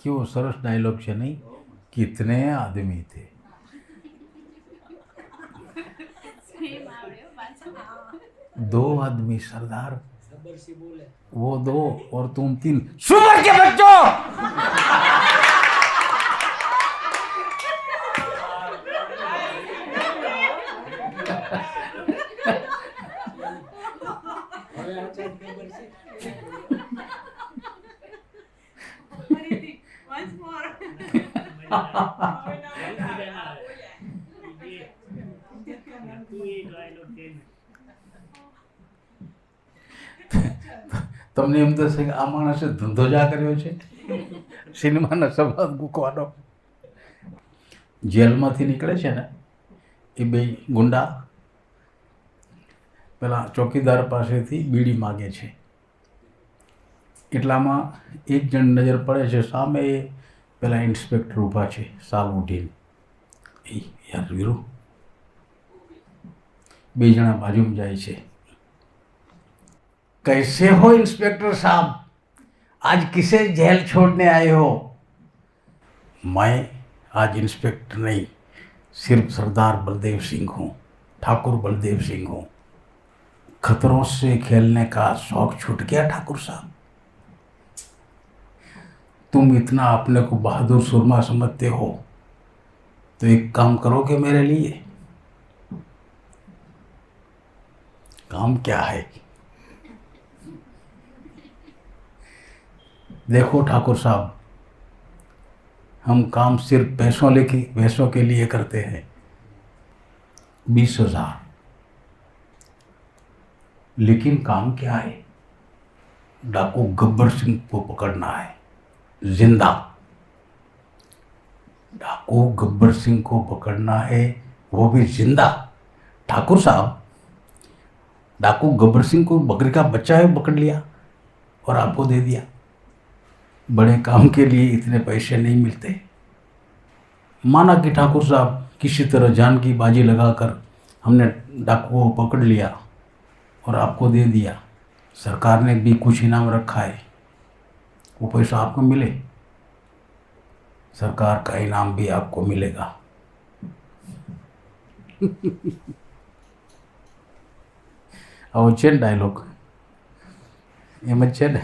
કેવો સરસ ડાયલોગ છે નહીં? કિતને આદમી થે, दो आदमी सरदार, वो दो और तुम तीन सुअर के बच्चों। તમને એમ થશે કે આ માણસે ધંધો જા કર્યો છે સિનેમાના સંવાદ મૂકવાનો. જેલમાંથી નીકળે છે ને એ બે ગુંડા પેલા ચોકીદાર પાસેથી બીડી માગે છે. એટલામાં એક જણ નજર પડે છે, સામે પેલા ઇન્સ્પેક્ટર ઊભા છે સાલ ઉઠીને. એ યાર વીરુ, બે જણા બાજુમાં જાય છે. कैसे हो इंस्पेक्टर साहब, आज किसे जेल छोड़ने आए हो? मैं आज इंस्पेक्टर नहीं, सिर्फ सरदार बलदेव सिंह हूँ, ठाकुर बलदेव सिंह हूँ. खतरों से खेलने का शौक छूट गया ठाकुर साहब. तुम इतना अपने को बहादुर सुरमा समझते हो तो एक काम करोगे मेरे लिए? काम क्या है? देखो ठाकुर साहब, हम काम सिर्फ पैसों के लिए करते हैं. 20,000, लेकिन काम क्या है? डाकू गब्बर सिंह को पकड़ना है, जिंदा. डाकू गब्बर सिंह को पकड़ना है, वो भी जिंदा. ठाकुर साहब, डाकू गब्बर सिंह को बकरी का बच्चा है पकड़ लिया और आपको दे दिया. बड़े काम के लिए इतने पैसे नहीं मिलते. माना कि ठाकुर साहब किसी तरह जान की बाजी लगाकर हमने डाकू को पकड़ लिया और आपको दे दिया. सरकार ने भी कुछ इनाम रखा है, वो पैसा आपको मिले. सरकार का इनाम भी आपको मिलेगा. આવો છે ને ડાયલોગ, એમ જ છે ને,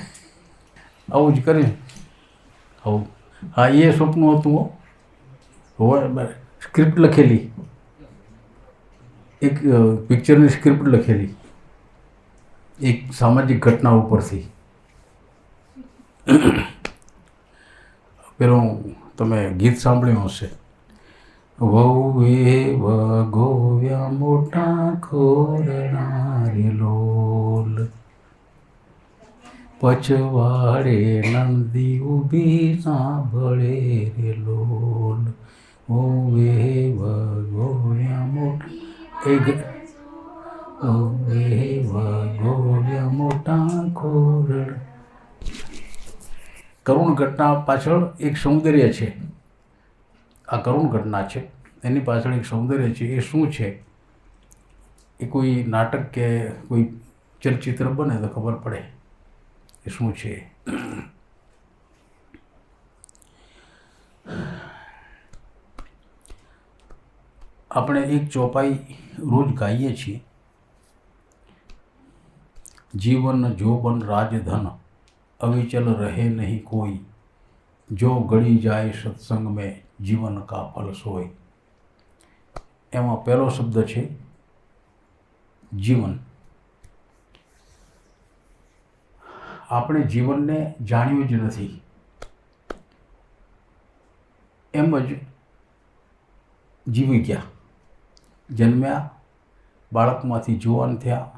આવું જ કરે. આવું હા, એ સ્વપ્ન હતું. સ્ક્રિપ્ટ લખેલી, એક પિક્ચરની સ્ક્રિપ્ટ લખેલી એક સામાજિક ઘટના ઉપરથી. પેલું તમે ગીત સાંભળ્યું હશે, વહુએ વગોવ્યા મોટા ખોરનારી લોલ, પછવાડે નંદી ઊભી સાંભળે રે લોલ. વહુએ વગોવ્યા મોટા વગોવ્યા મોટા ખોર. કરુણ ઘટના પાછળ એક સૌંદર્ય છે. આ કરુણ ઘટના છે, એની પાછળ એક સૌંદર્ય છે. એ શું છે? એ કોઈ નાટક કે કોઈ ચલચિત્ર બને તો ખબર પડે એ શું છે. આપણે એક ચોપાઈ રોજ ગાઈએ છીએ, जीवन जोबन राजधन अविचल रहे नहीं कोई, जो गड़ी जाए सत्संग में जीवन का फल सोय. एमां पहलो शब्द है जीवन. આપણે જીવનને જાણ્યું જ નથી, એમ જ જીવી ગયા. જન્મ્યા, બાળકમાંથી જુવાન થયા,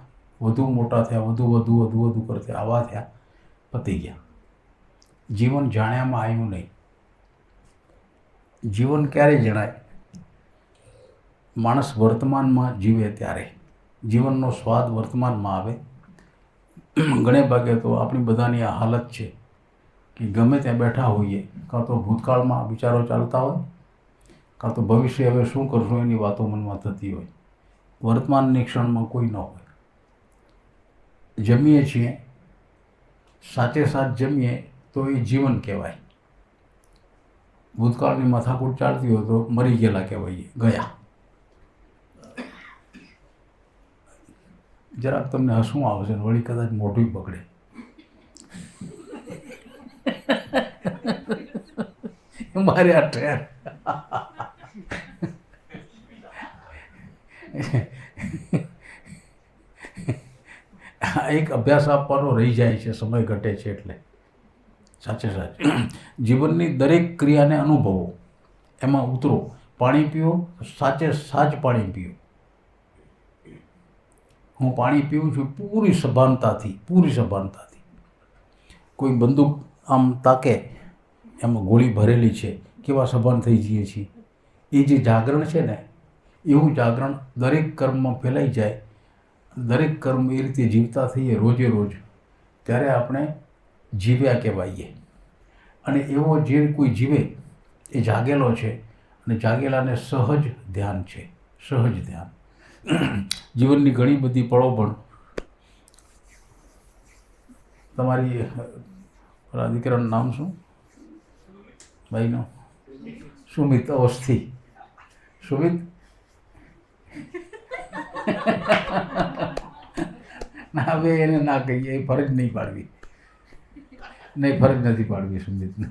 વધુ મોટા થયા, વધુ કરતા આવા થયા, પતી ગયા. જીવન જાણ્યામાં આવ્યું નહીં. જીવન ક્યારે જણાય? માણસ વર્તમાનમાં જીવે ત્યારે. જીવનનો સ્વાદ વર્તમાનમાં આવે. ઘણે ભાગે તો આપણી બધાની આ હાલત છે કે ગમે ત્યાં બેઠા હોઈએ, કાં તો ભૂતકાળમાં વિચારો ચાલતા હોય, કાં તો ભવિષ્ય હવે શું કરશું એની વાતો મનમાં થતી હોય. વર્તમાનની ક્ષણમાં કોઈ ન હોય. જમીએ છીએ, સાચે સાથ જમીએ તો એ જીવન કહેવાય. ભૂતકાળની માથાકૂટ ચાલતી હોય તો મરી ગયેલા કહેવાય, ગયા. જરાક તમને હસવું આવશે ને વળી કદાચ મોઢું પકડે. મારે આ ઠેર એક અભ્યાસ આપવાનો રહી જાય છે, સમય ઘટે છે એટલે. સાચે સાચે જીવનની દરેક ક્રિયાને અનુભવો, એમાં ઉતરો. પાણી પીવો, સાચે સાચ પાણી પીવો. હું પાણી પીવું છું પૂરી સભાનતાથી, પૂરી સભાનતાથી. કોઈ બંદૂક આમ તાકે, એમાં ગોળી ભરેલી છે, કેવા સભાન થઈ જઈએ છીએ. એ જે જાગરણ છે ને, એવું જાગરણ દરેક કર્મમાં ફેલાઈ જાય. દરેક કર્મ એ રીતે જીવતા થઈએ રોજે રોજ, ત્યારે આપણે જીવ્યા કહેવાઈએ. અને એવો જે કોઈ જીવે એ જાગેલો છે, અને જાગેલાને સહજ ધ્યાન છે, સહજ ધ્યાન. જીવનની ઘણી બધી પળો પણ તમારી પેલા દીકરાનું નામ શું ભાઈનું? સુમિત અવસ્થી. સુમિત ના, હવે એને ના કહીએ, એ ફરજ નહીં પાડવી. નહીં, ફરજ નથી પાડવી સુમિતને.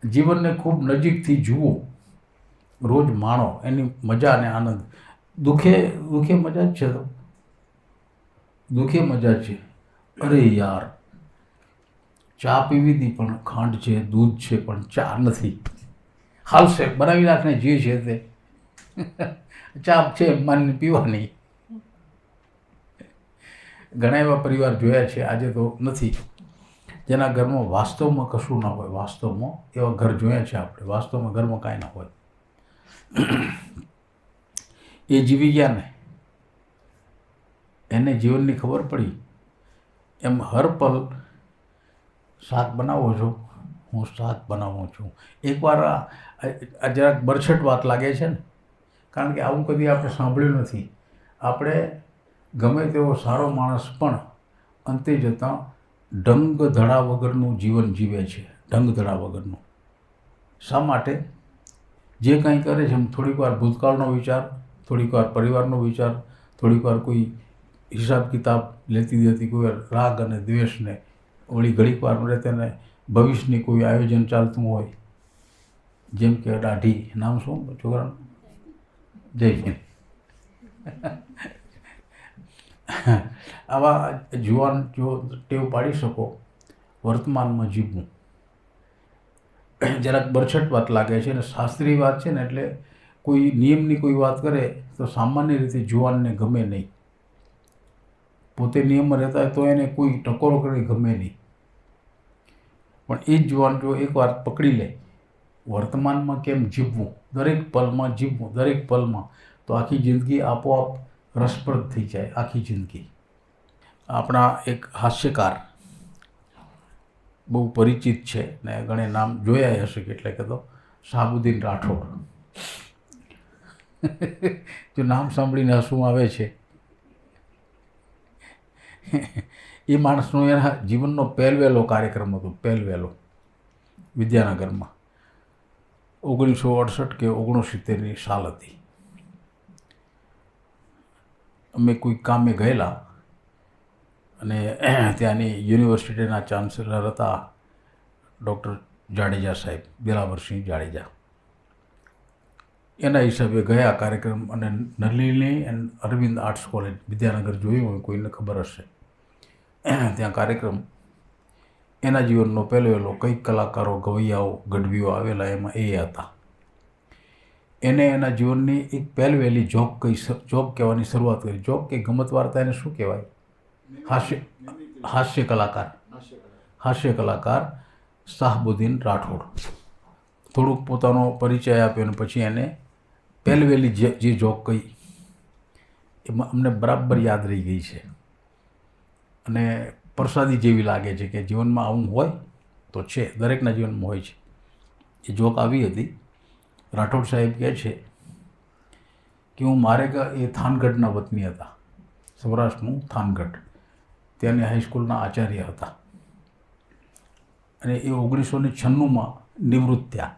જીવનને ખૂબ નજીકથી જુઓ, રોજ માણો એની મજા અને આનંદ. દુઃખે મજા જ છે, તો દુઃખે મજા છે. અરે યાર, ચા પીવી હતી પણ ખાંડ છે, દૂધ છે પણ ચા નથી. હાલશે, બનાવી નાખને જે છે તે. ચા છે માનને પીવાની. ઘણા એવા પરિવાર જોયા છે, આજે તો નથી, જેના ઘરમાં વાસ્તવમાં કશું ના હોય. વાસ્તવમાં એવા ઘર જોયા છે આપણે, વાસ્તવમાં ઘરમાં કાંઈ ના હોય. એ જીવી ગયા ને, એને જીવનની ખબર પડી. એમ હર પલ શાક બનાવો છો, હું શાક બનાવું છું. એકવાર આ જરાક બરછટ વાત લાગે છે ને, કારણ કે આવું કદી આપણે સાંભળ્યું નથી. આપણે ગમે તેવો સારો માણસ પણ અંતે જતાં ઢંગ ધડા વગરનું જીવન જીવે છે, ઢંગ ધડા વગરનું. શા માટે? જે કંઈ કરે છે એમ થોડીક વાર ભૂતકાળનો વિચાર, થોડીક વાર પરિવારનો વિચાર, થોડીક વાર કોઈ હિસાબ કિતાબ લેતી દેતી, કોઈ વાર રાગ અને દ્વેષને, વળી ઘડીક વાર મળે તેને ભવિષ્યની કોઈ આયોજન ચાલતું હોય, જેમ કે દાઢી. નામ શું છોકરાનું? જય. આવા જુવાન જો ટેવ પાડી શકો વર્તમાનમાં જીવવું. જરાક બરછટ વાત લાગે છે અને શાસ્ત્રીય વાત છે ને, એટલે કોઈ નિયમની કોઈ વાત કરે તો સામાન્ય રીતે જુવાનને ગમે નહીં. પોતે નિયમમાં રહેતા હોય તો એને કોઈ ટકોરો કરે ગમે નહીં. પણ એ જ જુવાન જો એકવાર પકડી લે વર્તમાનમાં કેમ જીવવું, દરેક પલમાં જીવવું, દરેક પલમાં, તો આખી જિંદગી આપોઆપ રસપ્રદ થઈ જાય. આખી જિંદગી. આપણા એક હાસ્યકાર બહુ પરિચિત છે ને, ઘણે નામ જોયા હશે કેટલે તો, શાહબુદ્દીન રાઠોડ. જો નામ સાંભળીને હસવું આવે છે. એ માણસનો એના જીવનનો પહેલવેલો કાર્યક્રમ હતો, પહેલવેલો, વિદ્યાનગરમાં. 1968 કે 69ની સાલ હતી. અમે કોઈ કામે ગયેલા અને ત્યાંની યુનિવર્સિટીના ચાન્સેલર હતા ડૉક્ટર જાડેજા સાહેબ, દિલાવરસિંહ જાડેજા. એના હિસાબે ગયા કાર્યક્રમ. અને Nalini and Arvind Arts College Vidyanagar જોયું હોય કોઈને ખબર હશે, ત્યાં કાર્યક્રમ. એના જીવનનો પહેલો કંઈક કલાકારો, ગવૈયાઓ, ગઢવીઓ આવેલા, એમાં એ હતા. એને એના જીવનની એક પહેલવેલી જોક કહેવાની શરૂઆત કરી. જોક કે ગમત વાર્તા, એને શું કહેવાય? હાસ્ય કલાકાર શાહબુદ્દીન રાઠોડ. થોડુંક પોતાનો પરિચય આપ્યો અને પછી એને પહેલવેલી જે જોક કહી, એમાં અમને બરાબર યાદ રહી ગઈ છે અને પ્રસાદી જેવી લાગે છે કે જીવનમાં આવું હોય તો છે, દરેકના જીવનમાં હોય છે. એ જોક આવી હતી. રાઠોડ સાહેબ કહે છે કે હું એ થાનગઢના વતની હતા, સૌરાષ્ટ્રનું થાનગઢ. ત્યાંની હાઈસ્કૂલના આચાર્ય હતા અને એ 1996માં નિવૃત્ત થયા.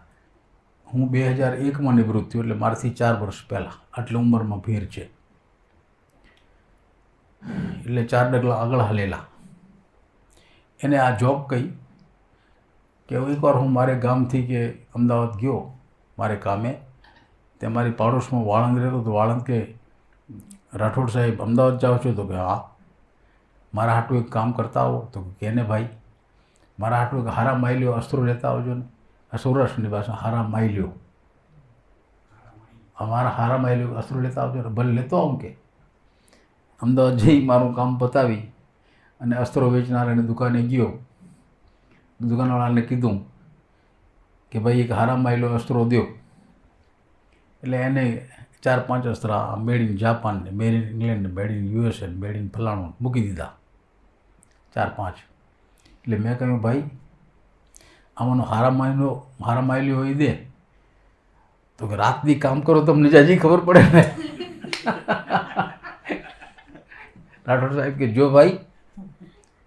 હું 2001માં નિવૃત્ત થયો, એટલે મારાથી 4 વર્ષ પહેલાં. આટલી ઉંમરમાં ફેર છે, એટલે 4 ડગલા આગળ હાલેલા. એને આ જોબ કહી કે એકવાર હું મારે ગામથી કે અમદાવાદ ગયો મારે કામે, તે મારી પાડોશમાં વાળંદ રહેતો. તો વાળંદ કે રાઠોડ સાહેબ અમદાવાદ જાઓ છો? તો કે હા. મારા હાટું એક કામ કરતા આવો? તો કે ને ભાઈ, મારા હાટું એક હારા માયલ્યો અસ્ત્રો લેતા આવજો ને. આ સૌરાષ્ટ્રની ભાષા, હારા માયલ્યો. અમારા હારા માયલ્યો અસ્ત્રો લેતા આવજો ને. ભલે લેતો આવું. કે અમદાવાદ જઈ મારું કામ પતાવી અને અસ્ત્રો વેચનારાની દુકાને ગયો. દુકાનવાળાને કીધું કે ભાઈ એક હારા માયલો અસ્ત્રો દો. એટલે એને 4-5 અસ્ત્ર મેડ ઇન જાપાન ને મેડ ઇન ઇંગ્લેન્ડ ને મેડ ઇન યુએસએ ને મેડ ઇન ફલાણું મૂકી દીધા, 4-5. એટલે મેં કહ્યું ભાઈ આમાંનો હારા માયલો હોય દે. તો કે રાતથી કામ કરો તમને જાજી ખબર પડે ને. રાઠોડ સાહેબ કે જો ભાઈ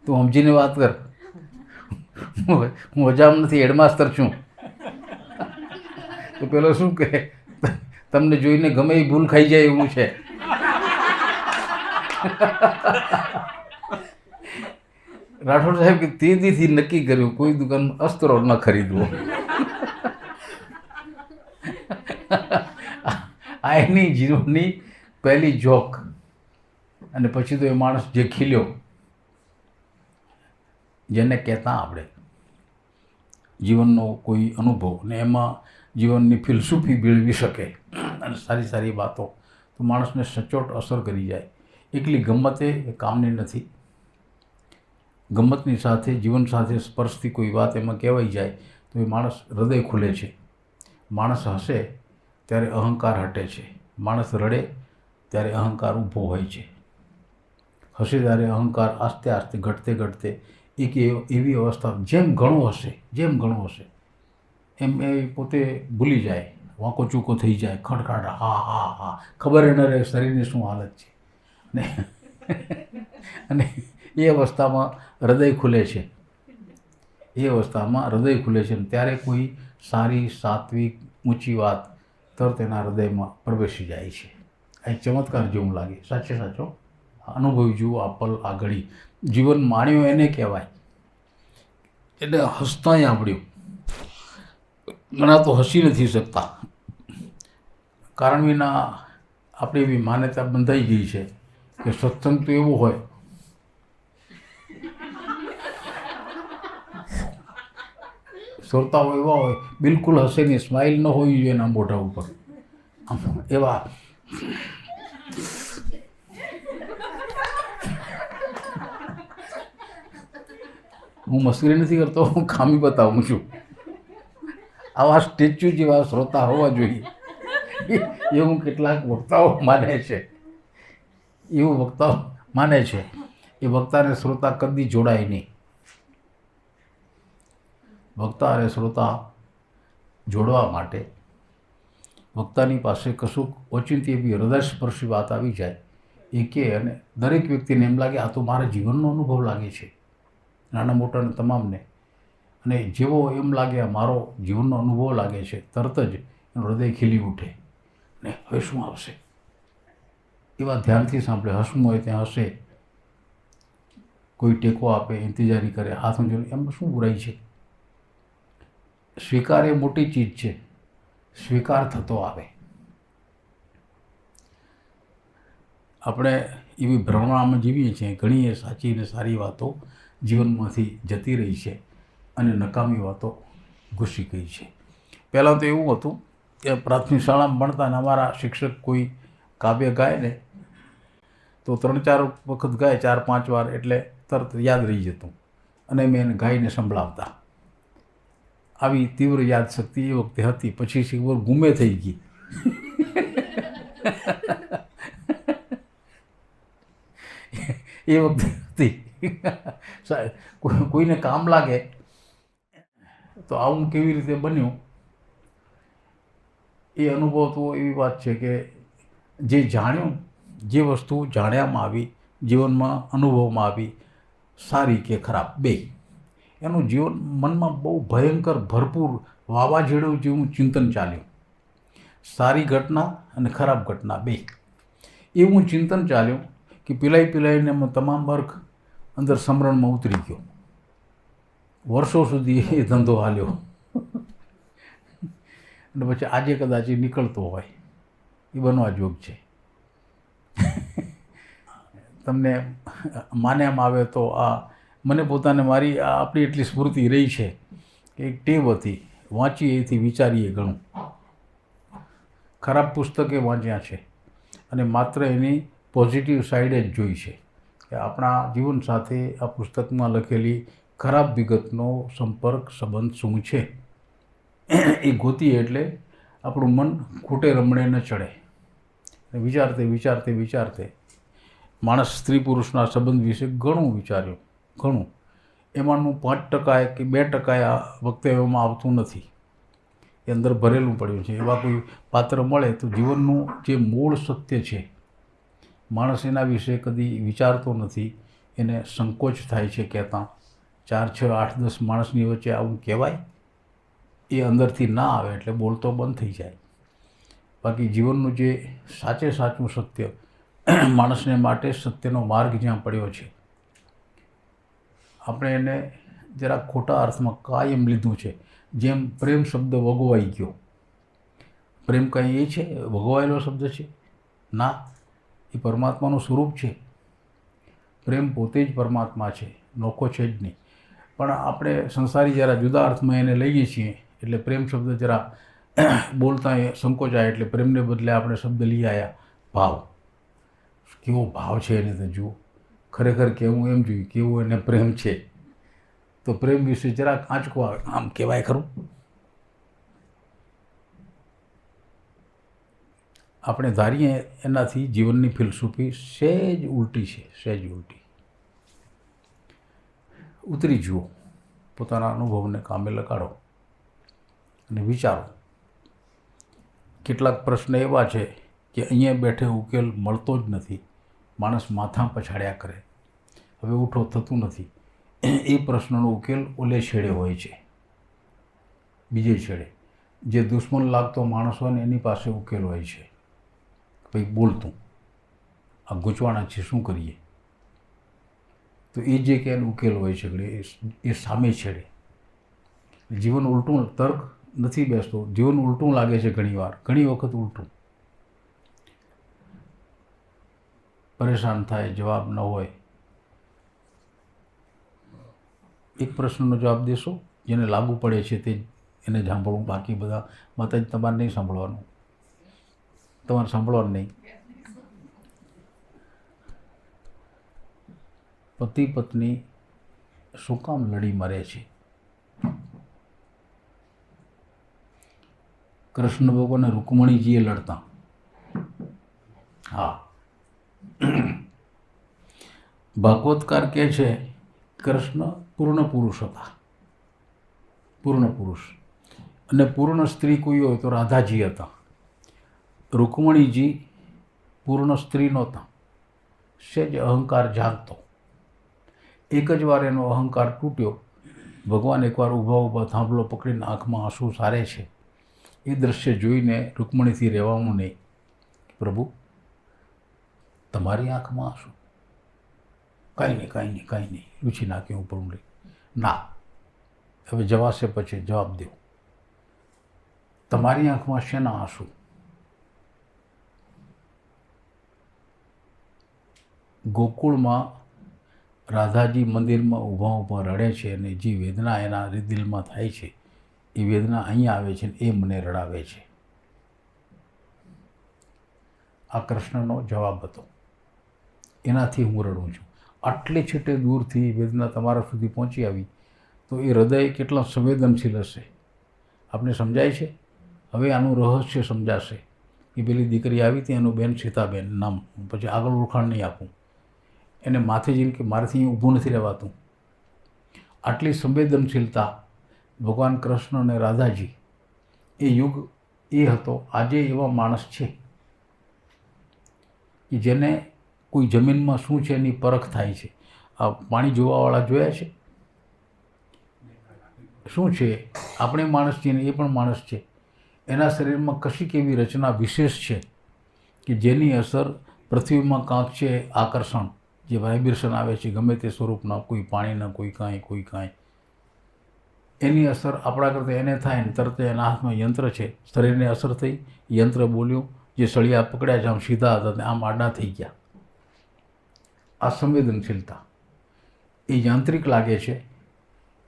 તું સમજીને વાત કર, હું હજામ નથી, હેડમાસ્તર છું. તો પેલો શું કહે, તમને જોઈને ગમે એ ભૂલ ખાઈ જાય એવું છે. રાઠોડ સાહેબ કે તે દીથી નક્કી કર્યું કોઈ દુકાનમાં અસ્ત્રો ન ખરીદવો. આ એની જીવનની પહેલી જોક. અને પછી તો એ માણસ જે ખીલ્યો, જેને કહેતા આપણે જીવનનો કોઈ અનુભવ ને એમાં જીવનની ફિલસૂફી મેળવી શકે અને સારી સારી વાતો, તો માણસને સચોટ અસર કરી જાય. એકલી ગમ્મતે એ કામની નથી. ગમ્મતની સાથે જીવન સાથે સ્પર્શથી કોઈ વાત એમાં કહેવાઈ જાય તો એ માણસ હૃદય ખુલે છે. માણસ હસે ત્યારે અહંકાર હટે છે, માણસ રડે ત્યારે અહંકાર ઊભો હોય છે. હસે ત્યારે અહંકાર આસ્તે આસ્તે ઘટતે ઘટતે એક એવી અવસ્થા જેમ ઘણું હશે એમ એ પોતે ભૂલી જાય, વાંકો ચૂકો થઈ જાય, ખડખડ હા હા હા, ખબર ન રહે શરીરની શું હાલત છે. અને એ અવસ્થામાં હૃદય ખુલે છે. અને ત્યારે કોઈ સારી સાત્વિક ઊંચી વાત તરત એના હૃદયમાં પ્રવેશી જાય છે. આ એક ચમત્કાર જેવું લાગે. સાચો અનુભવી જુઓ આ પલ, આ ઘડી. જીવન માણ્યો એને કહેવાય. એટલે હસતાંય આવડ્યું. ઘણા તો હસી નથી શકતા, કારણ વિના આપણી એવી માન્યતા બંધાઈ ગઈ છે કે સત્સંગ તો એવો હોય શ્રોતાઓ એવા હોય બિલકુલ હસે નહીં, સ્માઇલ ન હોવી જોઈએ એના મોઢા ઉપર. એવા હું મસ્કરી નથી કરતો, હું ખામી બતાવું છું. આવા સ્ટેચ્યુ જેવા શ્રોતા હોવા જોઈએ એવું કેટલાક વક્તાઓ માને છે. એ વક્તાને શ્રોતા કદી જોડાય નહીં. વક્તા અને શ્રોતા જોડવા માટે વક્તાની પાસે કશુંક ઓચિંતી એવી હૃદયસ્પર્શી વાત આવી જાય એ કે, અને દરેક વ્યક્તિને એમ લાગે આ તો મારા જીવનનો અનુભવ લાગે છે, નાના મોટાને તમામને. અને જેવો એમ લાગે આ મારો જીવનનો અનુભવ લાગે છે, તરત જ એનું હૃદય ખીલી ઉઠે ને હવે શું આવશે એવા ધ્યાનથી સાંભળે. હસવું હોય ત્યાં હસે, કોઈ ટેકો આપે, ઇંતજારી કરે, હાથ ઊંચો, એમાં શું બુરાઈ છે? સ્વીકાર એ મોટી ચીજ છે. સ્વીકાર થતો આવે. આપણે એવી ભ્રમણામાં જીવીએ છીએ, ઘણી એ સાચી અને સારી વાતો જીવનમાંથી જતી રહી છે અને નકામી વાતો ઘૂસી ગઈ છે. પહેલાં તો એવું હતું કે પ્રાથમિક શાળામાં ભણતા ને અમારા શિક્ષક કોઈ કાવ્ય ગાય ને તો 3-4 વખત ગાય, 4-5 વાર, એટલે તરત યાદ રહી જતું અને મેં એને ગાઈને સંભળાવતા. આવી તીવ્ર યાદશક્તિ એ વખતે હતી. પછી શીખબર ગુમે થઈ ગઈ. એ વખતે હતી. કોઈને કામ લાગે તો આવું કેવી રીતે બન્યું એ અનુભવ તો એવી વાત છે કે જે જાણ્યું, જે વસ્તુ જાણ્યામાં આવી, જીવનમાં અનુભવમાં આવી, સારી કે ખરાબ બે, એનું જીવન મનમાં બહુ ભયંકર ભરપૂર વાવાઝોડું જેવું ચિંતન ચાલ્યું. સારી ઘટના અને ખરાબ ઘટના બે, એવું ચિંતન ચાલ્યું કે પીલાઈને તમામ વર્ગ અંદર સમરણમાં ઉતરી ગયો. વર્ષો સુધી એ ધંધો હાલ્યો અને પછી આજે કદાચ એ નીકળતો હોય, એ બનવા જોગ છે. તમને માન્યામાં આવે તો આ મને પોતાને મારી આપણી એટલી સ્મૃતિ રહી છે કે એક ટેવ હતી, વાંચીએ એથી વિચારીએ ઘણું. ખરાબ પુસ્તકે વાંચ્યા છે અને માત્ર એની પોઝિટિવ સાઈડ જ જોઈ છે કે આપણા જીવન સાથે આ પુસ્તકમાં લખેલી ખરાબ વિગતનો સંપર્ક સંબંધ શું છે એ ગોતીએ એટલે આપણું મન ખૂટે રમણે ન ચડે. વિચારતે માણસ સ્ત્રી પુરુષના સંબંધ વિશે ઘણું વિચાર્યું, ઘણું. એમાંનું 5% કે 2% આ વક્તવ્યમાં આવતું નથી, એ અંદર ભરેલું પડ્યું છે. એવા કોઈ પાત્ર મળે તો જીવનનું જે મૂળ સત્ય છે, માણસ એના વિશે કદી વિચારતો નથી, એને સંકોચ થાય છે કહેતા. 4, 6, 8, 10 માણસની વચ્ચે આવું કહેવાય, એ અંદરથી ના આવે એટલે બોલતો બંધ થઈ જાય. બાકી જીવનનું જે સાચું સત્ય, માણસને માટે સત્યનો માર્ગ જ્યાં પડ્યો છે, આપણે એને જરા ખોટા અર્થમાં કાયમ લીધું છે. જેમ પ્રેમ શબ્દ વગોવાઈ ગયો. પ્રેમ કંઈ એ છે વગોવાયેલો શબ્દ છે? ના, એ પરમાત્માનું સ્વરૂપ છે. પ્રેમ પોતે જ પરમાત્મા છે, નોખો છે જ નહીં. પણ આપણે સંસારી જરા જુદા અર્થમાં એને લઈએ છીએ એટલે પ્રેમ શબ્દ જરા બોલતા એ સંકોચાય એટલે પ્રેમને બદલે આપણે શબ્દ લઈ આવ્યા ભાવ. કેવો ભાવ છે એને તો જુઓ, ખરેખર કેવું એમ જોયું કેવું એને પ્રેમ છે. તો પ્રેમ વિશે જરાક આંચકો આમ કહેવાય ખરું. આપણે ધારીએ એનાથી જીવનની ફિલસૂફી સહેજ ઉલટી છે, સહેજ ઉલટી. ઉતરી જુઓ, પોતાના અનુભવને કામે લગાડો અને વિચારો. કેટલાક પ્રશ્ન એવા છે કે અહીંયા બેઠે ઉકેલ મળતો જ નથી, માણસ માથા પછાડ્યા કરે, હવે ઉઠો થતું નથી. એ પ્રશ્નનો ઉકેલ ઓલે છેડે હોય છે, બીજે છેડે. જે દુશ્મન લાગતો માણસ હોય ને એની પાસે ઉકેલ હોય છે. ભાઈ બોલતું આ ગૂંચવાણા છે, શું કરીએ? તો એ જે કે એનો ઉકેલ હોય છે એ સામે છેડે. જીવન ઉલટું, તર્ક નથી બેસતો, જીવન ઉલટું લાગે છે ઘણી વખત ઉલટું. પરેશાન થાય, જવાબ ન હોય. એક પ્રશ્નનો જવાબ દેશો, જેને લાગુ પડે છે તે એને સાંભળવું, બાકી બધા માતાજી તમારે નહીં સાંભળવાનું, તમારે સાંભળવાનું નહીં. પતિ પત્ની શું કામ લડી મરે છે? કૃષ્ણ ભગવાન રૂકમણીજીએ લડતા. હા, ભાગવતકાર કહે છે કૃષ્ણ પૂર્ણ પુરુષ હતા, પૂર્ણ પુરુષ. અને પૂર્ણ સ્ત્રી કોઈ હોય તો રાધાજી હતા. રૂકમણીજી પૂર્ણ સ્ત્રી નહોતા, સહેજ અહંકાર જાગતો. એક જ વાર એનો અહંકાર તૂટ્યો. ભગવાન એકવાર ઊભા થાંભલો પકડીને આંખમાં આંસુ સારે છે. એ દૃશ્ય જોઈને રૂકમણીથી રહેવાનું નહીં. પ્રભુ, તમારી આંખમાં આંસુ? કાંઈ નહીં, લૂછી નાખ્યું ઉપર ઊંડી. ના, હવે જવાશે પછી જવાબ દો. તમારી આંખમાં શેના આંસુ? ગોકુળમાં રાધાજી મંદિરમાં ઊભા રડે છે અને જે વેદના એના દિલમાં થાય છે એ વેદના અહીંયા આવે છે ને એ મને રડાવે છે. આ કૃષ્ણનો જવાબ હતો. એનાથી હું રડું છું. આટલે છેટે દૂરથી વેદના તમારા સુધી પહોંચી આવી તો એ હૃદય કેટલા સંવેદનશીલ હશે આપને સમજાય છે. હવે આનું રહસ્ય સમજાશે. એ પેલી દીકરી આવી હતી, એનું બેન સીતાબેન નામ, પછી આગળ ઓળખાણ નહીં આપું. એને માથે જઈને કે મારાથી અહીં ઊભું નથી રહેવાતું. આટલી સંવેદનશીલતા ભગવાન કૃષ્ણ અને રાધાજી, એ યુગ એ હતો. આજે એવા માણસ છે કે જેને કોઈ જમીનમાં શું છે એની પરખ થાય છે. આ પાણી જોવાવાળા જોયા છે. શું છે? આપણે માણસ છીએ ને એ પણ માણસ છે. એના શરીરમાં કશીક એવી રચના વિશેષ છે કે જેની અસર પૃથ્વીમાં કાંક છે આકર્ષણ, જે વાઇબ્રેશન આવે છે ગમે તે સ્વરૂપના, કોઈ પાણીના, કોઈ કાંઈ, એની અસર આપણા કરતાં એને થાય ને તરત એના હાથમાં યંત્ર છે, શરીરને અસર થઈ, યંત્ર બોલ્યું, જે સળિયા પકડ્યા છે આમ સીધા હતા ને આમ આડા થઈ ગયા. આ સંવેદનશીલતા એ યાંત્રિક લાગે છે.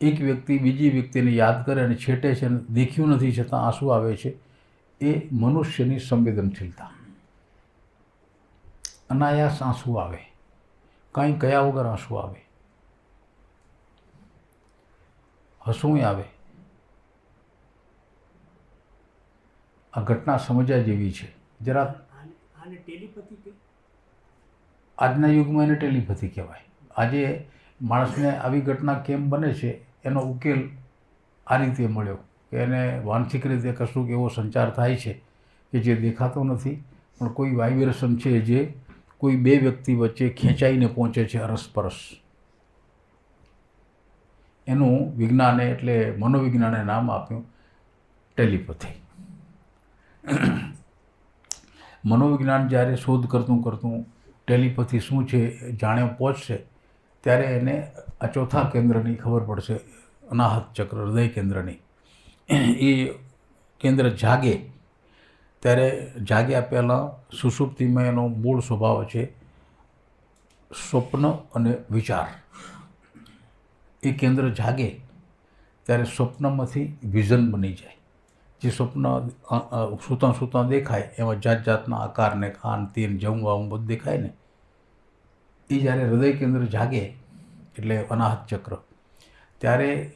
એક વ્યક્તિ બીજી વ્યક્તિને યાદ કરે અને છેટે છે અને દેખ્યું નથી છતાં આંસુ આવે છે, એ મનુષ્યની સંવેદનશીલતા. અનાયાસ આંસુ આવે, કાંઈ કયા વગર આંસુ આવે, હસવું આવે. આ ઘટના સમજ્યા જેવી છે. જરા આજના યુગમાં એને ટેલિપથી કહેવાય. આજે માણસને આવી ઘટના કેમ બને છે એનો ઉકેલ આ રીતે મળ્યો કે એને માનસિક રીતે કશુંક એવો સંચાર થાય છે કે જે દેખાતો નથી, પણ કોઈ વાઇબ્રેશન છે જે કોઈ બે વ્યક્તિ વચ્ચે ખેંચાઈને પહોંચે છે અરસપરસ. એનું વિજ્ઞાને એટલે મનોવિજ્ઞાને નામ આપ્યું ટેલિપથી. મનોવિજ્ઞાન જ્યારે શોધ કરતું ટેલિપથી શું છે જાણે પહોંચશે ત્યારે એને આ ચોથા કેન્દ્રની ખબર પડશે, અનાહત ચક્ર, હૃદય કેન્દ્રની. એ કેન્દ્ર જાગે ત્યારે જાગ્યા પહેલાં સુષુપ્તિમાં એનો મૂળ સ્વભાવ છે સ્વપ્ન અને વિચાર. એ કેન્દ્ર જાગે ત્યારે સ્વપ્નમાંથી વિઝન બની જાય. જે સ્વપ્ન સૂતાં દેખાય એમાં જાત જાતના આકાર ને કાન તીન જમવા બધું દેખાય ને, એ જ્યારે હૃદય કેન્દ્ર જાગે એટલે અનાહત ચક્ર, ત્યારે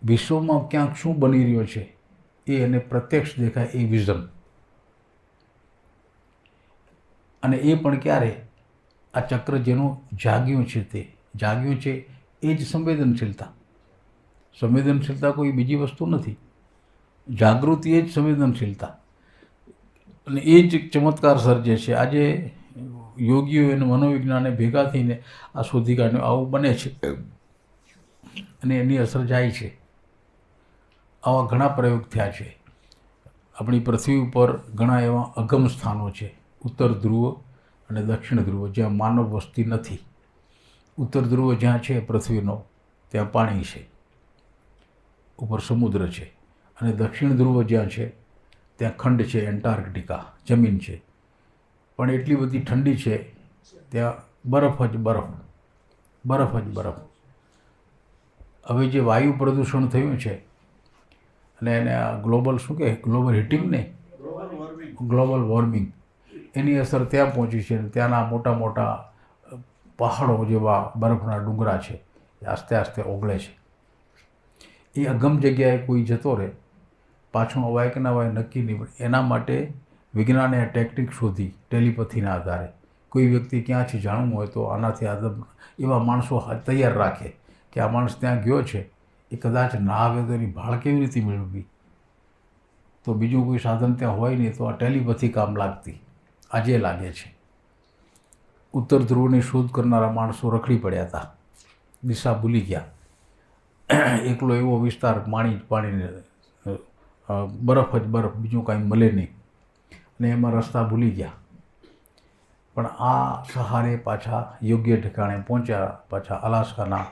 વિશ્વમાં ક્યાંક શું બની રહ્યો છે એ એને પ્રત્યક્ષ દેખાય, એ વિઝન. અને એ પણ ક્યારે? આ ચક્ર જેનું જાગ્યું છે, તે જાગ્યું છે એ જ સંવેદનશીલતા. સંવેદનશીલતા કોઈ બીજી વસ્તુ નથી. જાગૃતિ એ જ સંવેદનશીલતા. અને એ જ ચમત્કાર સર્જે છે. આજે યોગીઓ અને મનોવિજ્ઞાને ભેગા થઈને આ શોધી કાઢ્યું, આવું બને છે અને એની અસર જાય છે. આવા ઘણા પ્રયોગ થયા છે. આપણી પૃથ્વી ઉપર ઘણા એવા અગમ સ્થાનો છે, ઉત્તર ધ્રુવ અને દક્ષિણ ધ્રુવ, જ્યાં માનવ વસ્તી નથી. ઉત્તર ધ્રુવ જ્યાં છે પૃથ્વીનો, ત્યાં પાણી છે, ઉપર સમુદ્ર છે. અને દક્ષિણ ધ્રુવ જ્યાં છે ત્યાં ખંડ છે, એન્ટાર્કટિકા, જમીન છે, પણ એટલી બધી ઠંડી છે ત્યાં બરફ જ બરફ. હવે જે વાયુ પ્રદૂષણ થયું છે અને એને આ ગ્લોબલ શું કહે, ગ્લોબલ હીટિંગ ને ગ્લોબલ વોર્મિંગ, એની અસર ત્યાં પહોંચી છે. ત્યાંના મોટા મોટા પહાડો જેવા બરફના ડુંગરા છે એ આસ્તે આસ્તે ઓગળે છે. એ અગમ જગ્યાએ કોઈ જતો રહે, પાછું અવાય કે ના અવાય નક્કી નહીં, પણ એના માટે વિજ્ઞાને ટેકનિક શોધી ટેલિપથીના આધારે. કોઈ વ્યક્તિ ક્યાં છે જાણવું હોય તો આનાથી આદમ એવા માણસો તૈયાર રાખે કે આ માણસ ત્યાં ગયો છે, એ કદાચ ના આવે તો એની ભાળ કેવી રીતે મેળવવી. તો બીજું કોઈ સાધન ત્યાં હોય નહીં, તો આ ટેલિપથી કામ લાગતી. આજે લાગે છે. ઉત્તર ધ્રુવની શોધ કરનારા માણસો રખડી પડ્યા હતા, દિશા ભૂલી ગયા. એકલો એવો વિસ્તાર, પાણીને બરફ જ બરફ, બીજું કાંઈ મળે નહીં, અને એમાં રસ્તા ભૂલી ગયા. પણ આ સહારે પાછા યોગ્ય ઠેકાણે પહોંચ્યા, પાછા અલાસ્કાના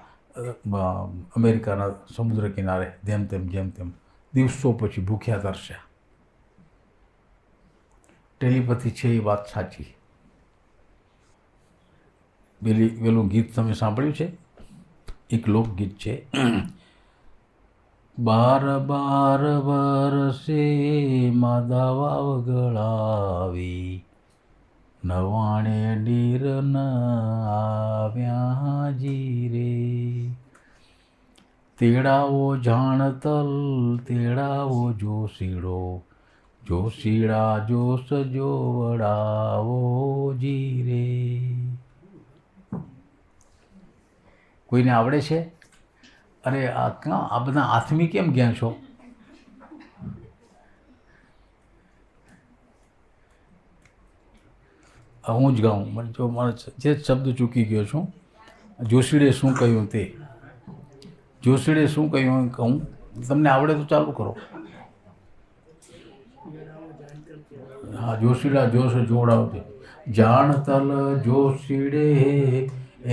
અમેરિકાના સમુદ્ર કિનારે, જેમ તેમ દિવસો પછી ભૂખ્યા તરસ્યા. ટેલિપથી છે એ વાત સાચી. પેલું ગીત તમે સાંભળ્યું છે? એક લોકગીત છે, 12 વર્ષે માધા વગળાવી, 99 નીર ન આવ્યા જીરે. તેડાવો જાણતલ, તેડાવો જોશીડો, જોશીડા જોશ જોવડાવો જીરે. કોઈને આવડે છે? અરે આ બધા આથમી કેમ ગયા છો? હું જ ગાઉં, મને જો મારે જે શબ્દ ચૂકી ગયો છું. જોશીડે શું કહ્યું તે, જોશીડે શું કહ્યું કહું. તમને આવડે તો ચાલુ કરો. હા, જોશીડા જોશ જોડાવજે. જાણતલ જોશીડે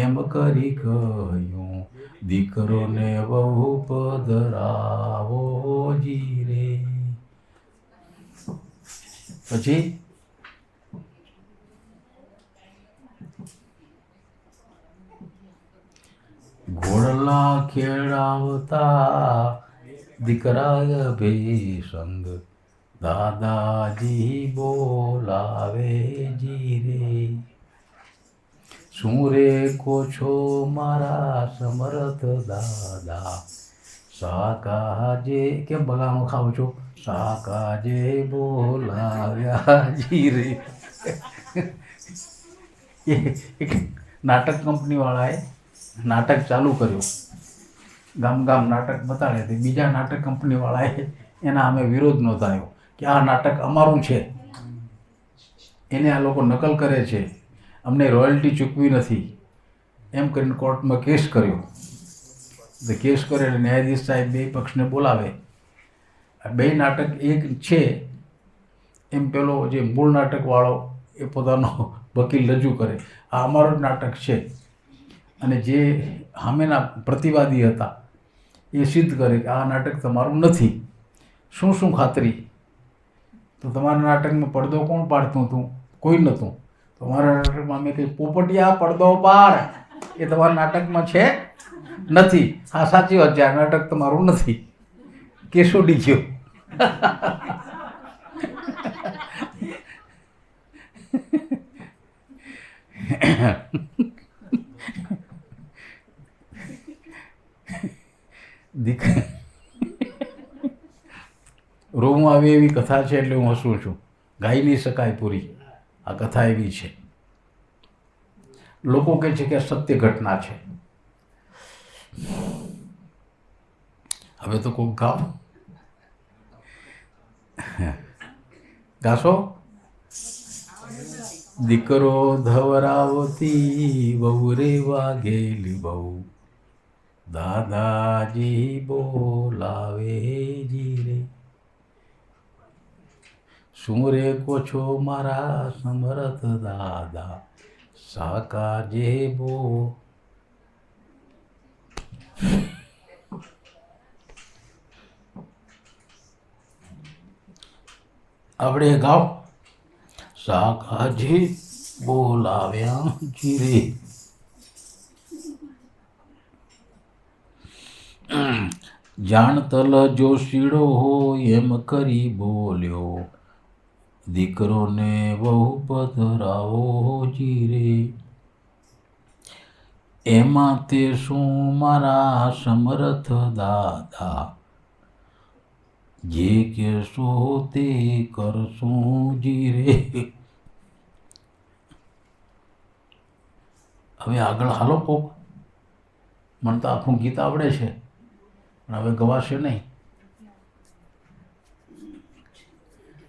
એમ કરી કહ્યું, દીકરોને બહુ પધરાવો જીરે. પછી ઘોડલા ખેડાવતા દીકરા ભેસંગ, દાદાજી બોલાવે જીરે. શું રે કો છો મારા સમર્થ દાદા, શાકાજે કેમ બગામાં ખાવ છો, શાકાજે બોલાવ્યા જીરે. એક નાટક કંપનીવાળાએ નાટક ચાલુ કર્યું, ગામ ગામ નાટક બતાડે તે બીજા નાટક કંપનીવાળાએ એના અમે વિરોધ નોંધાયો કે આ નાટક અમારું છે, એને આ લોકો નકલ કરે છે, અમને રોયલ્ટી ચૂકવી નથી, એમ કરીને કોર્ટમાં કેસ કર્યો. તો કેસ કરે એટલે ન્યાયાધીશ સાહેબ બે પક્ષને બોલાવે. બે નાટક એક છે એમ પેલો જે મૂળ નાટકવાળો એ પોતાનો વકીલ રજૂ કરે, આ અમારું જ નાટક છે. અને જે સામેના પ્રતિવાદી હતા એ સિદ્ધ કરે કે આ નાટક તમારું નથી. શું શું ખાતરી? તો તમારા નાટકમાં પડદો કોણ પાડતું હતું? કોઈ નહોતું. તમારા નાટકમાં મેં કહ્યું પોપટિયા પડદો પાડ, એ તમારા નાટકમાં છે નથી. હા, સાચી વાત છે, આ નાટક તમારું નથી. કેસ ઉડી ગયો. રોવું આવે એવી કથા છે એટલે હું હસું છું. ગાઈ નહીં શકાય પૂરી. આ કથા એવી છે. લોકો કહે છે કે આ સત્ય ઘટના છે. હવે તો કોઈક ગાવ ગાશો. દીકરો ધવરાવતી બહુ રે વાઘેલી બહુ, દાદાજી બોલાવે જીરે. શું રે કો છો મારા સમર્થ દાદા, સાકાજે બો. આપણે ગાઓ. સાકાજે બોલાવ્યા જીરે. જાણતલ જોશીડો હોય એમ કરી બોલ્યો, દીકરોને બહુ પધરાવો જીરે. એમાં તે શું મારા સમર્થ દાદા, જે કહેશો તે કરશું જીરે. હવે આગળ હાલો કોક. મને તો આખું ગીત આવડે છે પણ હવે ગવાશે નહીં.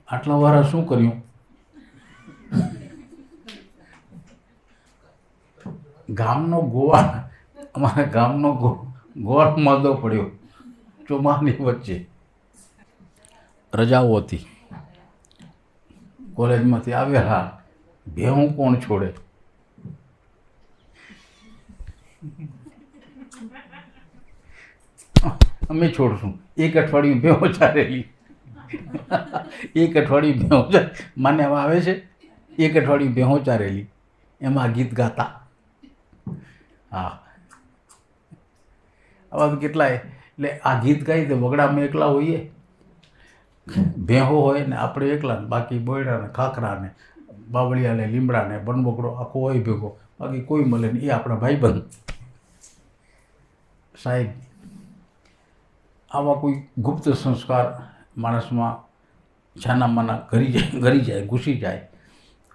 આટલા વાર શું કર્યું? ગામનો ગોવાળ, અમારા ગામનો ગોવાળ માંદો પડ્યો ચોમાની વચ્ચે. રજાઓ હતી, કોલેજમાંથી આવેલા. ભેહું કોણ છોડે? અમે છોડશું. એક અઠવાડિયું ભેહો ચારેલી. એક અઠવાડિયું ભેહો માન્યામાં આવે છે. એક અઠવાડિયું ભેહો ચારેલી, એમાં ગીત ગાતા. હા, આવા તો કેટલાય. એટલે આ ગીત ગાઈ તો વગડામાં એકલા હોઈએ, ભેહો હોય ને આપણે એકલા, બાકી બોયડા ને ખાખરા ને બાવળિયા ને લીમડા ને બનબકડો આખો હોય ભેગો, બાકી કોઈ મળે ને. એ આપણા ભાઈબંધ. સાહેબ, આવા કોઈ ગુપ્ત સંસ્કાર માણસમાં છાનામાના ગરી જાય, ઘૂસી જાય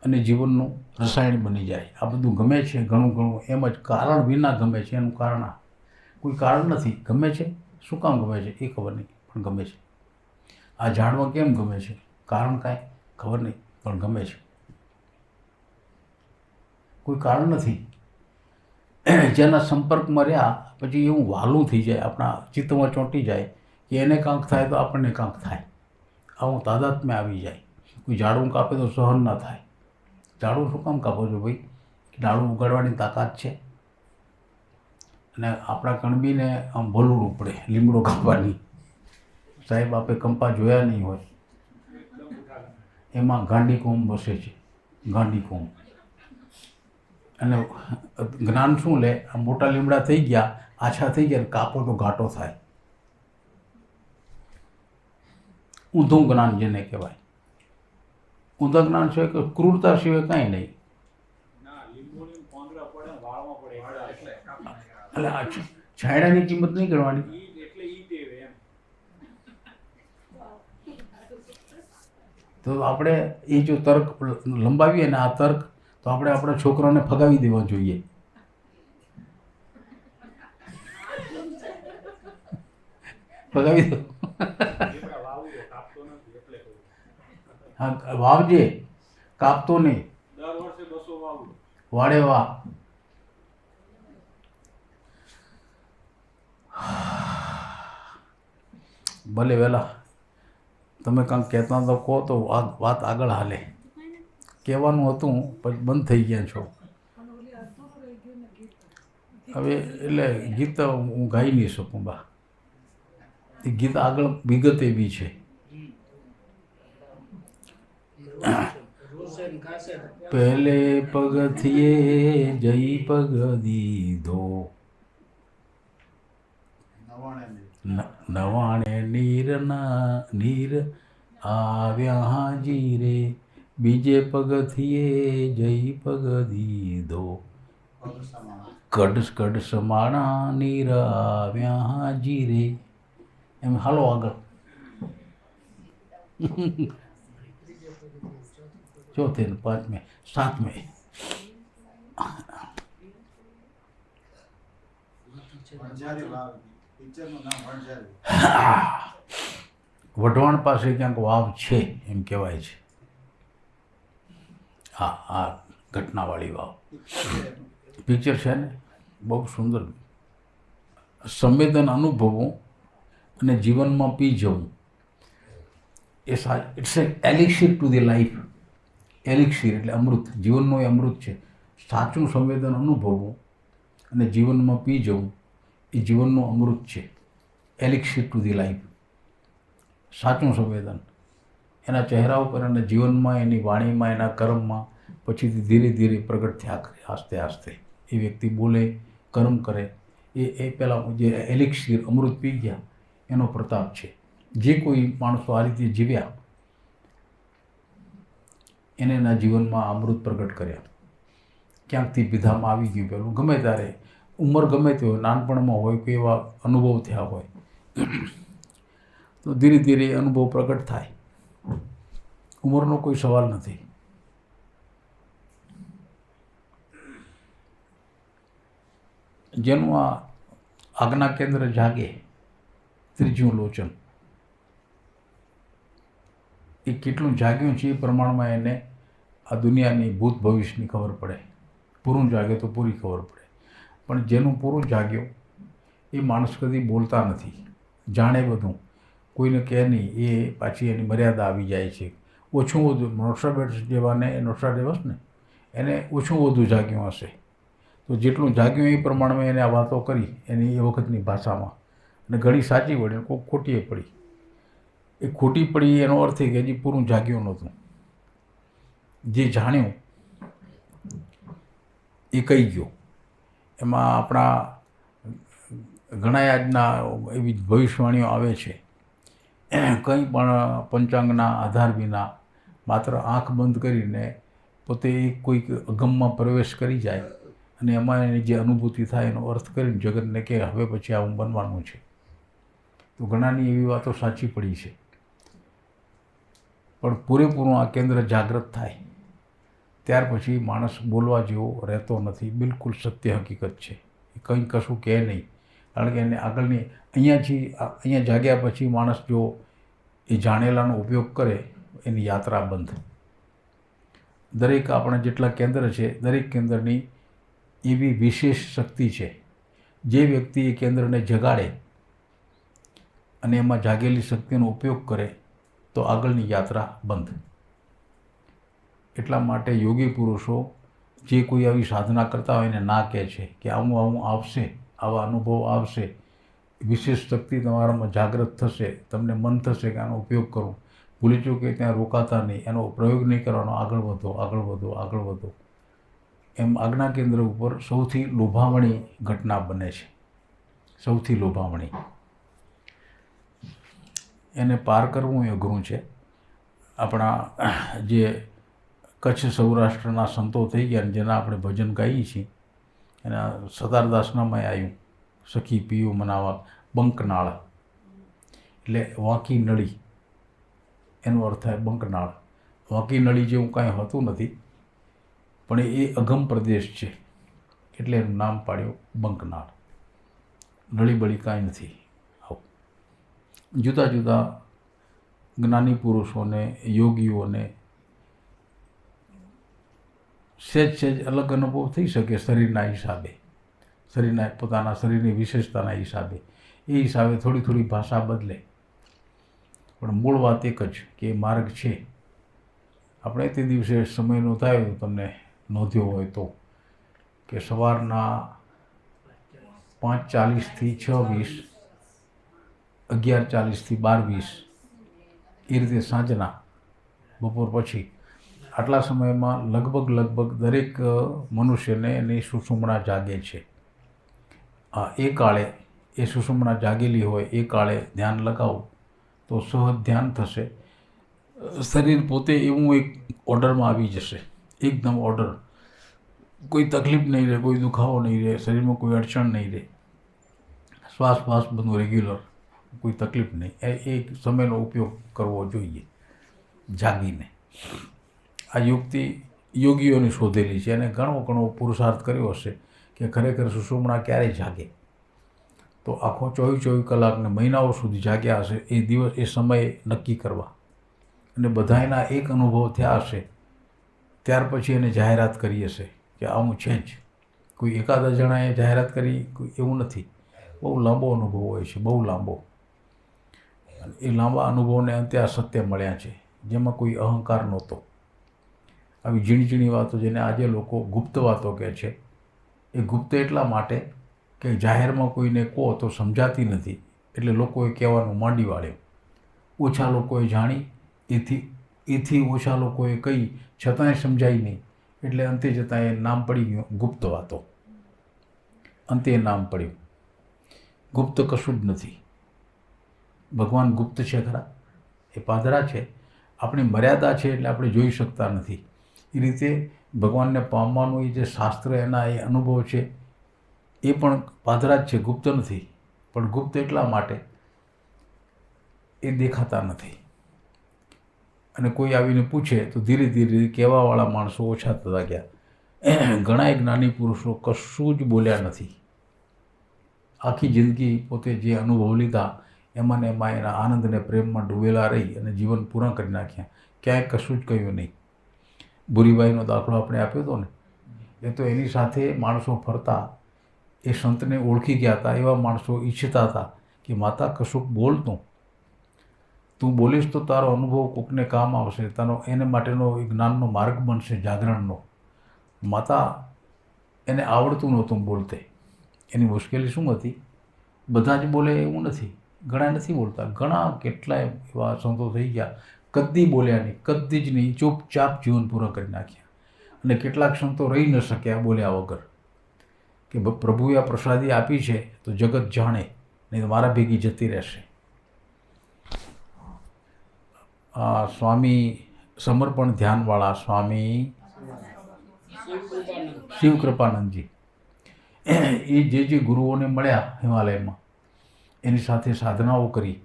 અને જીવનનું રસાયણ બની જાય. આ બધું ગમે છે ઘણું ઘણું, એમ જ કારણ વિના ગમે છે. એનું કારણ કોઈ કારણ નથી. ગમે છે. શું કામ ગમે છે એ ખબર નહીં, પણ ગમે છે. આ ઝાડમાં કેમ ગમે છે? કારણ કાંઈ ખબર નહીં, પણ ગમે છે. કોઈ કારણ નથી. જેના સંપર્કમાં રહ્યા પછી એવું વહાલું થઈ જાય, આપણા ચિત્તમાં ચોંટી જાય કે એને કાંક થાય તો આપણને કાંક થાય, આવું તાદાત્મ્ય આવી જાય. કોઈ ઝાડું કાપે તો સહન ના થાય. ઝાડું શું કામ કાપો છો ભાઈ? ઝાડું ઉગાડવાની તાકાત છે. અને આપણા કણબીને આમ ભલવું પડે લીમડો કાપવાની. સાહેબ આપે કંપા જોયા નહીં હોય, એમાં ગાંડી કોમ બસે છે, ગાંડી કોમ. અને જ્ઞાન શું લે, આ મોટા લીમડા થઈ ગયા, આછા થઈ ગયા, કાપો તો ઘાટો થાય. ઊંધું જ્ઞાન જેને કહેવાય. ઊંધા જ્ઞાન સિવાય કે ક્રૂરતા સિવાય કાંઈ નહીં. એટલે આ છાંયડાની કિંમત નહીં કરવાની. તો આપણે એ જો તર્ક લંબાવીએ ને, આ તર્ક તો આપણે આપણા છોકરાઓને ફગાવી દેવા જોઈએ. ફગાવી દો. હા, વાવજે, કાપતો નહીં. વાડે વાહ. ભલે વહેલા તમે કાંઈક કહેતા તો કહો તો વાત આગળ હાલે. કહેવાનું હતું પછી બંધ થઈ ગયા છો. હવે એટલે ગીત હું ગાઈ નહીં શકું બા. એ ગીત આગળ વિગતે બી છે. પહેલે પગથિયે જઈ પગ દીધો, નવાણે નીર આવ્યા હાજી રે, બીજે પગથિયે જઈ પગ દીધો, કડ સમાણા નીર આવ્યા હાજી રે. એમ હાલો આગળ. ચોથે ને પાંચમે સાતમે વઢવાણ પાસે ક્યાંક વાવ છે એમ કહેવાય છે. હા, આ ઘટનાવાળી વાવ પિક્ચર છે ને, બહુ સુંદર. સંવેદન અનુભવવું અને જીવનમાં પી જવું એ it's a elixir to the life. Elixir એટલે અમૃત, જીવનનું એ અમૃત છે. સાચું સંવેદન અનુભવવું અને જીવનમાં પી જવું એ જીવનનું અમૃત છે. એલિક્સિર ટુ ધી લાઈફ, સાચું સંવેદન એના ચહેરા ઉપર અને જીવનમાં, એની વાણીમાં, એના કર્મમાં પછીથી ધીરે ધીરે પ્રગટ થયા કરે. આસ્તે આસ્તે એ વ્યક્તિ બોલે, કર્મ કરે. એ પહેલાં જે એલિક્સિર અમૃત પી ગયા એનો પ્રતાપ છે. જે કોઈ માણસો આ રીતે જીવ્યા એને એના જીવનમાં અમૃત પ્રગટ કર્યા. ક્યાંકથી વિધામાં આવી ગયું પેલું, ગમે ત્યારે ઉંમર ગમે તે હોય, નાનપણમાં હોય, કોઈ એવા અનુભવ થયા હોય તો ધીરે ધીરે અનુભવ પ્રગટ થાય. ઉંમરનો કોઈ સવાલ નથી. જેનું આ આજ્ઞા કેન્દ્ર જાગે, ત્રીજું લોચન, એ કેટલું જાગ્યું છે એ પ્રમાણમાં એને આ દુનિયાની ભૂત ભવિષ્યની ખબર પડે. પૂરું જાગે તો પૂરી ખબર પડે. પણ જેનું પૂરું જાગ્યું એ માણસ કદી બોલતા નથી, જાણે બધું, કોઈને કહે નહીં. એ પાછી એની મર્યાદા આવી જાય છે. ઓછું વધુ નોસ્ટ્રાડેમસ જેવાને, નોસ્ટ્રાડેમસ ને એને ઓછું વધુ જાગ્યું હશે તો જેટલું જાગ્યું એ પ્રમાણમાં એને આ વાતો કરી એની એ વખતની ભાષામાં, અને ઘણી સાચી પડી, કોઈ ખોટી પડી. એ ખોટી પડી એનો અર્થ એ કે હજી પૂરું જાગ્યું નહોતું. જે જાણ્યું એ કહી ગયો. એમાં આપણા ઘણા આજના એવી ભવિષ્યવાણીઓ આવે છે, કંઈ પણ પંચાંગના આધાર વિના માત્ર આંખ બંધ કરીને પોતે કોઈક અગમમાં પ્રવેશ કરી જાય અને એમાં એની જે અનુભૂતિ થાય એનો અર્થ કરીને જગતને કે હવે પછી આવું બનવાનું છે. તો ઘણાની એવી વાતો સાચી પડી છે. પણ પૂરેપૂરું આ કેન્દ્ર જાગૃત થાય ત્યાર પછી માણસ બોલવા જેવો રહેતો નથી. બિલકુલ સત્ય હકીકત છે. એ કંઈ કશું કહે નહીં, કારણ કે એને આગળની અહીંયા જાગ્યા પછી માણસ જો એ જાણેલાનો ઉપયોગ કરે એની યાત્રા બંધ. દરેક આપણા જેટલા કેન્દ્ર છે દરેક કેન્દ્રની એવી વિશેષ શક્તિ છે. જે વ્યક્તિ એ કેન્દ્રને જગાડે અને એમાં જાગેલી શક્તિનો ઉપયોગ કરે તો આગળની યાત્રા બંધ. એટલા માટે યોગી પુરુષો જે કોઈ આવી સાધના કરતા હોય એને ના કહે છે કે આવું આવું આવશે, આવા અનુભવ આવશે, વિશેષ શક્તિ તમારામાં જાગૃત થશે, તમને મન થશે કે આનો ઉપયોગ કરું. ભૂલી ચૂકે ત્યાં રોકાતા નહીં, એનો પ્રયોગ નહીં કરવાનો, આગળ વધો, આગળ વધો, આગળ વધો. એમ આજ્ઞા કેન્દ્ર ઉપર સૌથી લોભામણી ઘટના બને છે, સૌથી લોભામણી. એને પાર કરવું એ અઘરું છે. આપણા જે કચ્છ સૌરાષ્ટ્રના સંતો થઈ ગયા જેના આપણે ભજન ગાઈએ છીએ, એના સતારદાસનામાં આવ્યું સખી પીઓ મનાવા બંકનાળ, એટલે વાંકી નળી એનો અર્થ થાય બંકનાળ. વાંકી નળી જેવું કાંઈ હોતું નથી, પણ એ અગમ પ્રદેશ છે એટલે એનું નામ પાડ્યું બંકનાળ. નળી બળી કાંઈ નથી. આવું જુદા જુદા જ્ઞાની પુરુષોને, યોગીઓને સહેજ અલગ અનુભવ થઈ શકે શરીરના હિસાબે, શરીરના પોતાના શરીરની વિશેષતાના હિસાબે. એ હિસાબે થોડી થોડી ભાષા બદલે, પણ મૂળ વાત એક જ કે એ માર્ગ છે. આપણે તે દિવસે સમયનો થાય તો તમને નોંધ્યો હોય તો કે સવારના 5:40થી 6:20, 11:40થી 12:20, એ રીતે સાંજના બપોર પછી આટલા સમયમાં લગભગ દરેક મનુષ્યને એની સુષુમ્ના જાગે છે. એ કાળે એ સુષુમ્ના જાગેલી હોય એ કાળે ધ્યાન લગાવો તો સહજ ધ્યાન થશે. શરીર પોતે એવું એક ઓર્ડરમાં આવી જશે, એકદમ ઓર્ડર. કોઈ તકલીફ નહીં રહે, કોઈ દુખાવો નહીં રહે, શરીરમાં કોઈ અડચણ નહીં રહે, શ્વાસ બધું રેગ્યુલર, કોઈ તકલીફ નહીં. એ સમયનો ઉપયોગ કરવો જોઈએ જાગીને. આ યુક્તિ યોગીઓની શોધેલી છે અને ઘણો પુરુષાર્થ કર્યો હશે કે ખરેખર સુષુમ્ના ક્યારે જાગે. તો આખો 24 કલાકને મહિનાઓ સુધી જાગ્યા હશે. એ દિવસ, એ સમય નક્કી કરવા અને બધાયના એક અનુભવ થયા હશે. ત્યાર પછી એને જાહેરાત કરી હશે કે આવું છે જ. કોઈ એકાદ જણાએ જાહેરાત કરી એવું નથી. બહુ લાંબો અનુભવ હોય છે, બહુ લાંબો. એ લાંબા અનુભવને અંતે આ સત્ય મળ્યા છે જેમાં કોઈ અહંકાર નહોતો. આવી ઝીણી વાતો જેને આજે લોકો ગુપ્ત વાતો કહે છે, એ ગુપ્ત એટલા માટે કે જાહેરમાં કોઈને કહો તો સમજાતી નથી એટલે લોકોએ કહેવાનું માંડી વાળ્યું. ઓછા લોકોએ જાણી, એથી ઓછા લોકોએ કહી છતાંય સમજાય નહીં એટલે અંતે જતાં એ નામ પડી ગયું ગુપ્ત વાતો. અંતે એ નામ પડ્યું. ગુપ્ત કશું જ નથી. ભગવાન ગુપ્ત છે ખરા, એ પાદરા છે. આપણી મર્યાદા છે એટલે આપણે જોઈ શકતા નથી. એ રીતે ભગવાનને પામવાનું એ જે શાસ્ત્ર, એના એ અનુભવ છે, એ પણ પાદરા જ છે, ગુપ્ત નથી. પણ ગુપ્ત એટલા માટે એ દેખાતા નથી. અને કોઈ આવીને પૂછે તો ધીરે ધીરે કહેવાવાળા માણસો ઓછા થતા ગયા. ઘણા જ્ઞાની પુરુષો કશું જ બોલ્યા નથી. આખી જિંદગી પોતે જે અનુભવ લીધા એમાં ને એમાં એના આનંદ અને પ્રેમમાં ડૂબેલા રહી અને જીવન પૂરા કરી નાખ્યા. ક્યાંય કશું જ કહ્યું નહીં. ભૂરીબાઈનો દાખલો આપણે આપ્યો હતો ને, એ તો એની સાથે માણસો ફરતા એ સંતને ઓળખી ગયા હતા. એવા માણસો ઈચ્છતા હતા કે માતા કશુંક બોલતું, તું બોલીશ તો તારો અનુભવ કોકને કામ આવશે, તારો એને માટેનો જ્ઞાનનો માર્ગ બનશે, જાગરણનો. માતા એને આવડતું નહોતું બોલતે. એની મુશ્કેલી શું હતી? બધા જ બોલે એવું નથી, ઘણા નથી બોલતા. ઘણા કેટલાય એવા સંતો થઈ ગયા કદી બોલ્યા નહીં, કદી જ નહીં, ચૂપચાપ જીવન પૂરા કરી નાખ્યા. અને કેટલાક સંતો રહી ન શક્યા બોલ્યા વગર કે પ્રભુએ આ પ્રસાદી આપી છે તો જગત જાણે, નહીં તો મારા ભેગી જતી રહેશે. સ્વામી સમર્પણ ધ્યાનવાળા સ્વામી શિવકૃપાનંદજી, એ જે ગુરુઓને મળ્યા હિમાલયમાં, એની સાથે સાધનાઓ કરી,